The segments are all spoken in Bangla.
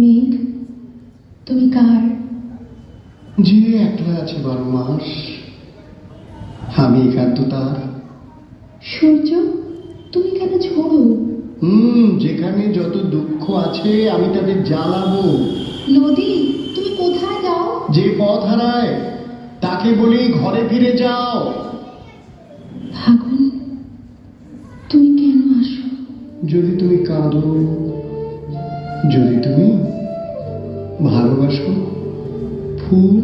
মেঘ, তুমি কার? যে একলা আছে 12 মাস, আমি একান্ত তার। সূর্য, তুমি কেন ঝোড়ো? যেখানে যত দুঃখ আছে আমি তাদের জ্বালাবো। নদী, তুমি কোথায় যাও? যে পথ হারায় তাকে বলি ঘরে ফিরে যাও। ফাগুন, তুমি কেন আসো? যদি তুমি কাঁদো, যদি তুমি ভালোবাসো, ফুল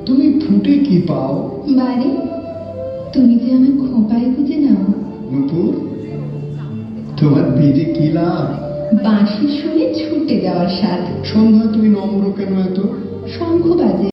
তুমি ফুটে কি পাও? বাড়ি, তুমি যে আমার খোঁপায় গুজে নাও। নুপুর, তোমার বীজে কি লাভ? বাঁশির সুরে ছুটে যাওয়ার স্বাদ। সন্ধ্যা তুমি নম্র কেন এত? শঙ্খ বাজে।